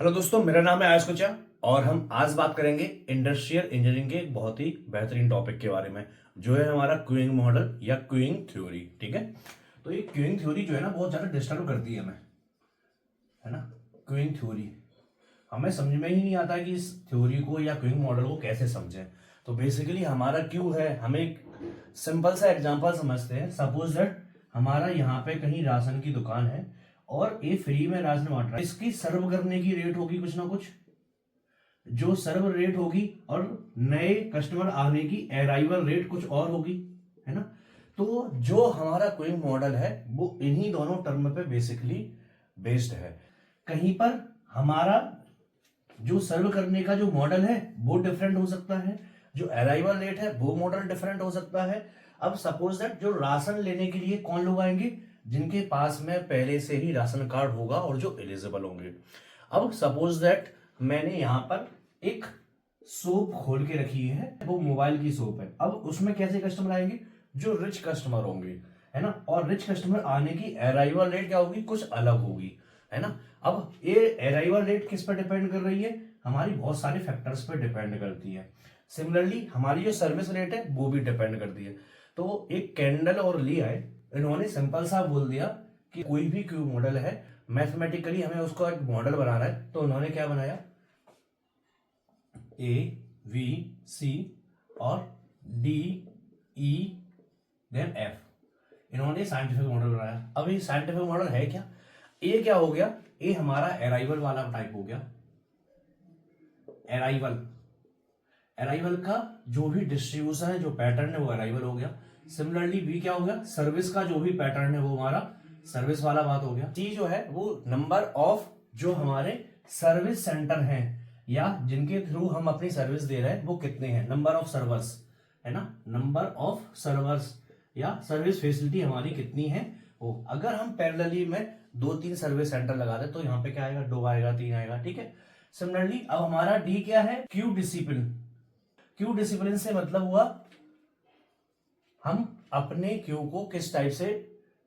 Hello दोस्तों, मेरा नाम है आयुष कुचा और हम आज बात करेंगे इंडस्ट्रियल इंजीनियरिंग के एक बहुत ही बेहतरीन टॉपिक के बारे में, जो है हमारा क्यूइंग मॉडल या क्यूइंग थ्योरी। ठीक है, तो ये क्यूइंग थ्योरी जो है ना बहुत ज़्यादा डिस्टर्ब करती है हमें, है ना। क्यूइंग थ्योरी हमें समझ में ही नहीं आता कि इस थ्योरी को या क्यूइंग मॉडल को कैसे समझें। तो बेसिकली हमारा क्यू है, हम एक सिंपल सा एग्जांपल समझते हैं। सपोज दैट हमारा यहाँ पे कहीं राशन की दुकान है और ये फ्री में राशन बांट रहा है। इसकी सर्व करने की रेट होगी कुछ ना कुछ, जो सर्व रेट होगी, और नए कस्टमर आने की अराइवल रेट कुछ और होगी, है ना। तो जो हमारा क्यूइंग मॉडल है वो इन्हीं दोनों टर्म पे बेसिकली बेस्ड है। कहीं पर हमारा जो सर्व करने का जो मॉडल है वो डिफरेंट हो सकता है, जो अराइवल रेट है वो मॉडल डिफरेंट हो सकता है। अब सपोज दैट जो राशन लेने के लिए कौन लोग आएंगे, जिनके पास में पहले से ही राशन कार्ड होगा और जो एलिजिबल होंगे। अब सपोज दैट मैंने यहां पर एक शॉप खोल के रखी है, वो मोबाइल की शॉप है। अब उसमें कैसे कस्टमर आएंगे, जो रिच कस्टमर होंगे, है ना। और रिच कस्टमर आने की अराइवल रेट क्या होगी, कुछ अलग होगी, है ना। अब ये अराइवल रेट किस पर डिपेंड कर रही है, हमारी बहुत सारे फैक्टर्स पर डिपेंड करती है। सिमिलरली हमारी जो सर्विस रेट है वो भी डिपेंड करती है। तो एक कैंडल और ली आए, इन्होंने सिंपल सा बोल दिया कि कोई भी क्यू मॉडल है, मैथमेटिकली हमें उसको एक मॉडल बनाना है। तो उन्होंने क्या बनाया, ए वी सी और डी ई देन एफ, इन्होंने साइंटिफिक मॉडल बनाया। अब ये साइंटिफिक मॉडल है क्या, ये क्या हो गया, ये हमारा अराइवल वाला टाइप हो गया। अराइवल अराइवल का जो भी डिस्ट्रीब्यूशन है, जो पैटर्न है वो अराइवल हो गया। सिमिलरली बी क्या हो गया, सर्विस का जो भी पैटर्न है वो हमारा सर्विस वाला बात हो गया। सी जो है वो नंबर ऑफ जो हमारे सर्विस सेंटर हैं या जिनके थ्रू हम अपनी सर्विस दे रहे हैं वो कितने हैं, नंबर ऑफ सर्वर्स, है ना। नंबर ऑफ सर्वर्स या सर्विस फैसिलिटी हमारी कितनी है वो। अगर हम पैरेलली में 2-3 सर्विस सेंटर लगा दे तो यहाँ पे क्या आएगा, 2 आएगा, 3 आएगा। ठीक है। सिमिलरली अब हमारा डी क्या है, क्यू डिसिप्लिन। क्यू डिसिप्लिन से मतलब हुआ हम अपने क्यू को किस टाइप से,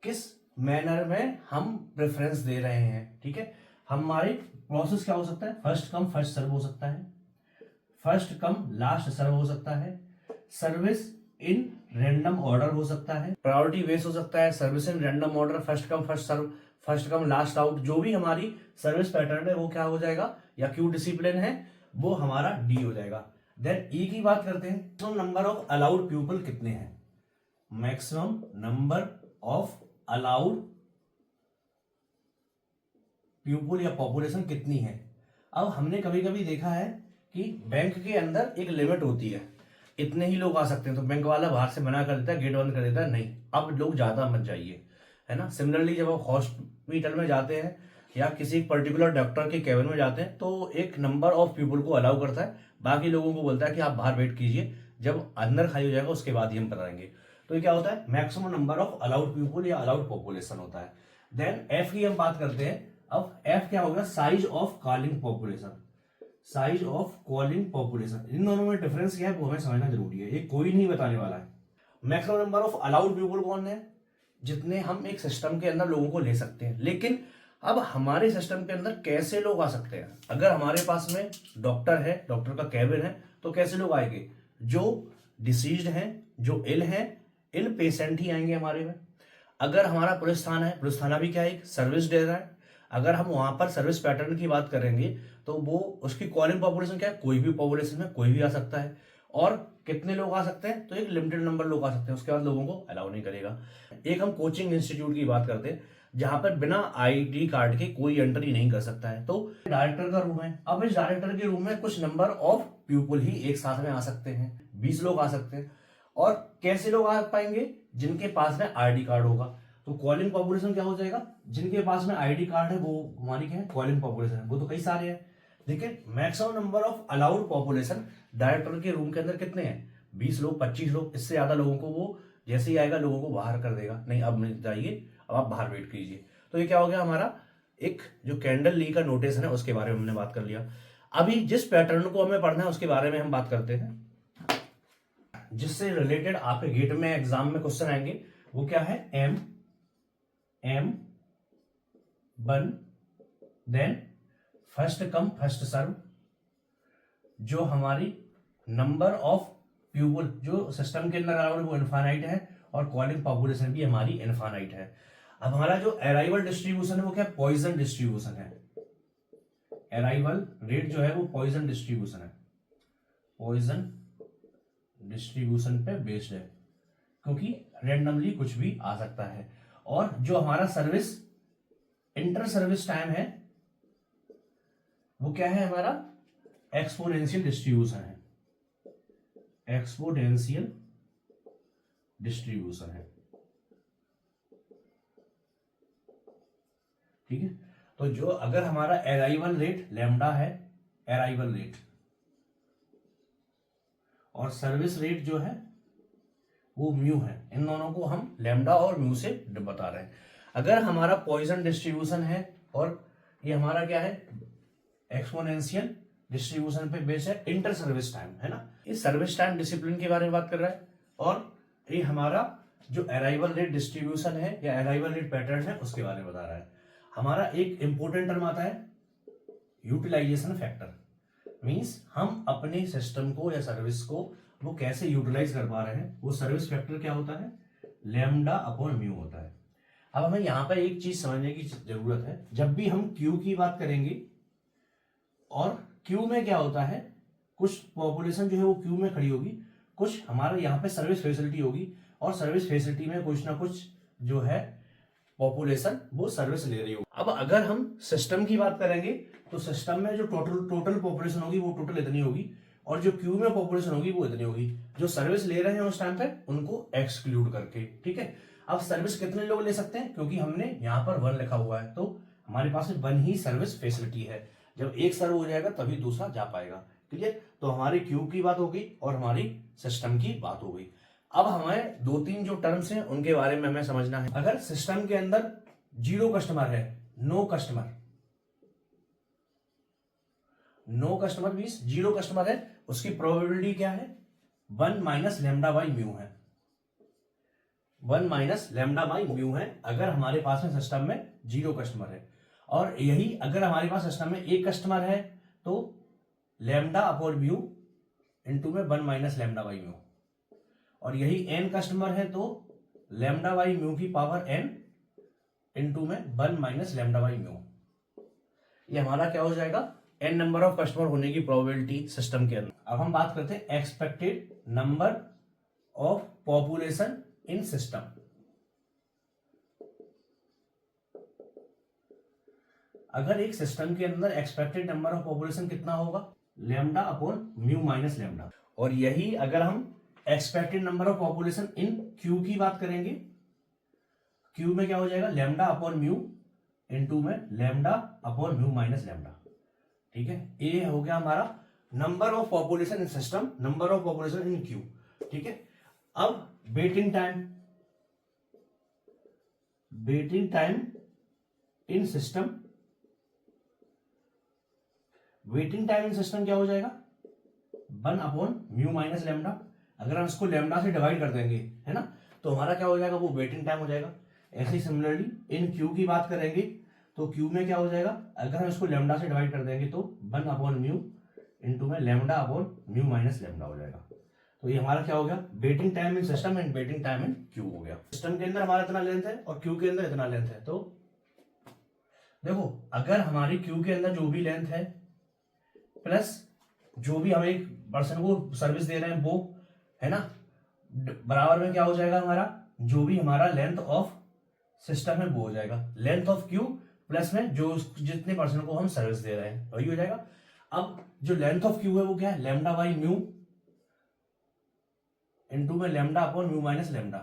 किस मैनर में हम प्रेफरेंस दे रहे हैं। ठीक है, हमारे प्रोसेस क्या हो सकता है, फर्स्ट कम फर्स्ट सर्व हो सकता है, फर्स्ट कम लास्ट सर्व हो सकता है, सर्विस इन रैंडम ऑर्डर हो सकता है, प्रायोरिटी बेस हो सकता है, service in random order, first come first serve, first come last out. जो भी हमारी सर्विस पैटर्न है वो क्या हो जाएगा, या क्यू डिसिप्लिन है वो हमारा डी हो जाएगा। देन ई की बात करते हैं, maximum number of allowed people कितने हैं, maximum number of allowed people या पॉपुलेशन कितनी है। अब हमने कभी कभी देखा है कि बैंक के अंदर एक लिमिट होती है, इतने ही लोग आ सकते हैं, तो बैंक वाला बाहर से मना कर देता है, गेट बंद कर देता है, नहीं अब लोग ज्यादा मत जाइए, है ना। सिमिलरली जब आप हॉस्पिटल में जाते हैं या किसी पर्टिकुलर डॉक्टर के केबिन में जाते हैं तो एक नंबर ऑफ पीपल को अलाउ करता है, बाकी लोगों को बोलता है कि आप बाहर वेट कीजिए, जब अंदर खाली हो जाएगा उसके बाद ही हम कराएंगे। तो ये क्या होता है, maximum number of allowed people या अलाउड पॉपुलेशन होता है। देन एफ की हम बात करते हैं। अब एफ क्या होगा, size of calling population. Size of calling population, इन दोनों में डिफरेंस क्या है वो हमें समझना जरूरी है, ये कोई नहीं बताने वाला है। Maximum number of allowed people कौन है, जितने हम एक सिस्टम के अंदर लोगों को ले सकते हैं। लेकिन अब हमारे सिस्टम के अंदर कैसे लोग आ सकते हैं, अगर हमारे पास में डॉक्टर है, डॉक्टर का कैबिन है, तो कैसे लोग आएंगे, जो डिसीज्ड हैं, जो इल हैं, इल पेशेंट ही आएंगे हमारे में। अगर हमारा पुलिस थाना है, पुलिस थाना भी क्या है, एक सर्विस दे रहा है, अगर हम वहां पर सर्विस पैटर्न की बात करेंगे तो वो उसकी कॉलिंग पॉपुलेशन क्या है, कोई भी पॉपुलेशन में कोई भी आ सकता है। और कितने लोग आ सकते हैं, तो एक लिमिटेड नंबर लोग आ सकते हैं, उसके बाद लोगों को अलाउ नहीं करेगा। एक हम कोचिंग इंस्टीट्यूट की बात करते हैं जहां पर बिना आईडी कार्ड के कोई एंट्री नहीं कर सकता है। तो डायरेक्टर का रूम है, अब इस डायरेक्टर के रूम में कुछ नंबर ऑफ पीपल ही एक साथ में आ सकते हैं, 20 लोग आ सकते हैं। और कैसे लोग आ पाएंगे, जिनके पास में आईडी कार्ड होगा। तो कॉलिंग पॉपुलेशन क्या हो जाएगा, जिनके पास में आईडी कार्ड है वो हमारी क्या है, कॉलिंग पॉपुलेशन है। वो तो कई सारे हैं, लेकिन maximum number of allowed population director के रूम के अंदर कितने हैं, 20 लोग, 25 लोग। इससे ज्यादा लोगों को वो जैसे ही आएगा लोगों को बाहर कर देगा, नहीं अब नहीं जाइए, अब आप बाहर वेट कीजिए। तो ये क्या हो गया हमारा, एक जो कैंडल ली का नोटेशन है उसके बारे में हमने बात कर लिया। अभी जिस पैटर्न को हमें पढ़ना है उसके बारे में हम बात करते हैं, जिससे रिलेटेड आपके गेट में एग्जाम में क्वेश्चन आएंगे। वो क्या है, M1 then first come first serve, जो हमारी नंबर ऑफ प्यूपल जो सिस्टम के अंदर अराउंड वो इनफाइनाइट है, और कॉलिंग पॉपुलेशन भी हमारी इनफाइनाइट है। अब हमारा जो अराइवल डिस्ट्रीब्यूशन है वो क्या है, पॉइजन डिस्ट्रीब्यूशन है। अराइवल रेट जो है वो पॉइजन डिस्ट्रीब्यूशन है, पॉइजन डिस्ट्रीब्यूशन पे बेस्ड है, क्योंकि रेंडमली कुछ भी आ सकता है। और जो हमारा सर्विस इंटर सर्विस टाइम है वो क्या है, हमारा एक्सपोनेंशियल डिस्ट्रीब्यूशन है, एक्सपोनेंशियल डिस्ट्रीब्यूशन है। ठीक है, तो जो अगर हमारा अराइवल रेट लैम्डा है, अराइवल रेट, और सर्विस रेट जो है वो म्यू है, इन दोनों को हम लैम्डा और म्यू से बता रहे हैं। अगर हमारा पॉइजन डिस्ट्रीब्यूशन है और ये हमारा क्या है, एक्सपोनेंशियल डिस्ट्रीब्यूशन पे बेस है, इंटर सर्विस टाइम है ना, इस सर्विस टाइम डिसिप्लिन के बारे में बात कर रहा है। और ये हमारा जो अराइवल रेट डिस्ट्रीब्यूशन है या अराइवल रेट पैटर्न है उसके बारे में बता रहा है। हमारा एक इंपॉर्टेंट टर्म आता है यूटिलाइजेशन फैक्टर, मींस हम अपने सिस्टम को या सर्विस को वो कैसे यूटिलाइज कर पा रहे हैं, वो सर्विस फैक्टर क्या होता है, लैम्डा अपॉन म्यू होता है। अब हमें यहाँ पर एक चीज समझने की जरूरत है, जब भी हम क्यू की बात करेंगे, और क्यू में क्या होता है, कुछ पॉपुलेशन जो है वो क्यू में खड़ी होगी, कुछ हमारा यहाँ पे सर्विस फैसिलिटी होगी, और सर्विस फैसिलिटी में कुछ ना कुछ जो है पॉपुलेशन वो सर्विस ले रही होगी। अब अगर हम सिस्टम की बात करेंगे तो सिस्टम में जो टोटल पॉपुलेशन होगी वो टोटल इतनी होगी, और जो क्यू में पॉपुलेशन होगी वो इतनी होगी, जो सर्विस ले रहे हैं उस टाइम पे उनको एक्सक्लूड करके। ठीक है, अब सर्विस कितने लोग ले सकते हैं, क्योंकि हमने यहाँ पर 1 लिखा हुआ है, तो हमारे पास 1 ही सर्विस फैसिलिटी है। जब एक सर्व हो जाएगा तभी दूसरा जा पाएगा। क्लियर, तो हमारी क्यू की बात हो गई और हमारी सिस्टम की बात हो गई। अब हमें 2-3 जो टर्म्स हैं उनके बारे में हमें समझना है। अगर सिस्टम के अंदर 0 कस्टमर है, नो कस्टमर मींस 0 कस्टमर है, उसकी प्रोबेबिलिटी क्या है, 1 माइनस लैम्डा बाई म्यू है, 1 माइनस लैम्डा बाई म्यू है, अगर हमारे पास में सिस्टम में 0 कस्टमर है। और यही अगर हमारे पास सिस्टम में 1 कस्टमर है तो लैम्डा अपॉन म्यू इंटू में 1 माइनस लैम्डा बाई म्यू, और यही n कस्टमर है तो लैम्डा बाई म्यू की पावर n इंटू में 1 माइनस लैम्डा बाई म्यू। ये हमारा क्या हो जाएगा, n नंबर ऑफ कस्टमर होने की प्रोबेबिलिटी सिस्टम के अंदर। अब हम बात करते हैं expected number of population in system. अगर एक सिस्टम के अंदर एक्सपेक्टेड नंबर ऑफ पॉपुलेशन कितना होगा, lambda upon mu minus lambda, और यही अगर हम expected number of population in Q की बात करेंगे, क्यू में क्या हो जाएगा, लैम्डा अपॉन म्यू इनटू में lambda upon mu minus lambda. ठीक है, ये हो गया हमारा number of population in system, number of population in Q. ठीक है, अब waiting time in system, waiting time in system क्या हो जाएगा, 1 अपॉन म्यू माइनस लैम्डा। अगर हम इसको लैम्डा से डिवाइड कर देंगे है ना, तो हमारा क्या हो जाएगा, वो वेटिंग टाइम हो जाएगा। ऐसे ही सिमिलरली इन क्यू की बात करेंगे तो क्यू में क्या हो जाएगा, अगर हम इसको लैम्डा से डिवाइड कर देंगे तो 1 अपॉन म्यू इंटू में lambda upon mu minus lambda हो जाएगा। तो ये हमारा क्या हो गया, waiting time in system and waiting time in Q हो गया। सिस्टम के अंदर हमारा इतना लेंथ है और क्यू के अंदर इतना लेंथ है, तो देखो अगर हमारी क्यू के अंदर जो भी लेंथ है प्लस जो भी हम एक पर्सन को सर्विस दे रहे हैं वो है ना, बराबर में क्या हो जाएगा, हमारा जो भी हमारा लेंथ ऑफ सिस्टम है वो हो जाएगा लेंथ ऑफ क्यू प्लस में जो जितने पर्सन को हम सर्विस दे रहे हैं वही हो जाएगा। अब जो लेंथ ऑफ क्यू है वो क्या है, लैम्डा बाई म्यू इनटू में lambda upon mu minus lambda.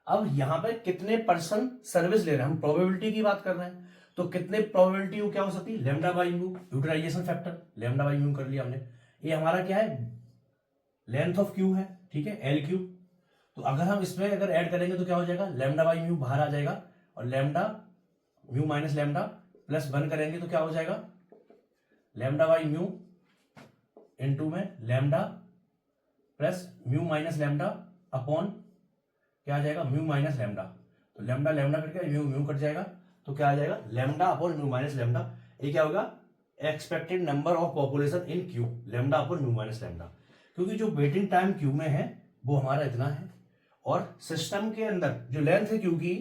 अब यहाँ पे कितने पर्सन सर्विस ले रहे हैं, हम प्रोबेबिलिटी की बात कर रहे हैं, तो कितने प्रोबेबिलिटी वो क्या हो सकती है, lambda by mu, utilization factor lambda by mu कर लिया हमने। ये हमारा क्या है, लेंथ ऑफ क्यू है, ठीक है, एल क्यू। तो अगर हम इसमें अगर ऐड करेंगे तो क्या हो जाएगा, लैम्डा बाई म्यू बाहर आ जाएगा और lambda mu minus lambda plus 1 करेंगे तो क्या हो जाएगा, लैम्डा बाई म्यू इनटू में lambda plus mu minus lambda upon क्या आ जाएगा, म्यू माइनस लैम्डा। तो लैम्डा लैम्डा कट के म्यू म्यू कट जाएगा तो क्या आ जाएगा, lambda upon mu minus lambda. ये क्या होगा, expected number of population in Q lambda upon mu minus lambda, क्योंकि जो वेटिंग टाइम क्यू में है वो हमारा इतना है और सिस्टम के अंदर जो लेंथ है क्यू की,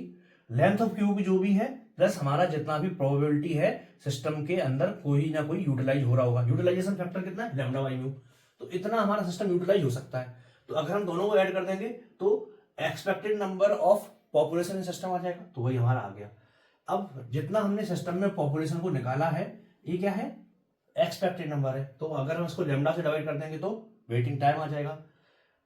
लेंथ ऑफ क्यू की जो भी है प्लस हमारा जितना भी प्रोबेबिलिटी है सिस्टम के अंदर कोई ना कोई यूटिलाइज हो रहा होगा। यूटिलाइजेशन फैक्टर कितना है, लैम्डा बाई म्यू, तो इतना हमारा सिस्टम यूटिलाइज हो सकता है। तो अगर हम दोनों को ऐड कर देंगे तो expected number of population in system आ जाएगा, तो वही हमारा आ गया। अब जितना हमने सिस्टम में पॉपुलेशन को निकाला है ये क्या है, एक्सपेक्टेड नंबर है, तो अगर हम इसको लैम्डा से डिवाइड कर देंगे तो वेटिंग टाइम आ जाएगा।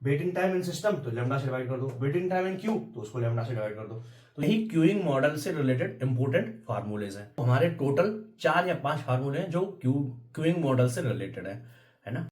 वेटिंग टाइम इन सिस्टम तो लैम्डा से डिवाइड कर दो, वेटिंग टाइम इन क्यू तो उसको लैम्डा से डिवाइड कर दो। तो यही क्यूइंग मॉडल से रिलेटेड इंपॉर्टेंट फार्मूलेज हैं। तो हमारे टोटल 4 या 5 फार्मूले हैं जो क्यूइंग मॉडल से रिलेटेड है ना।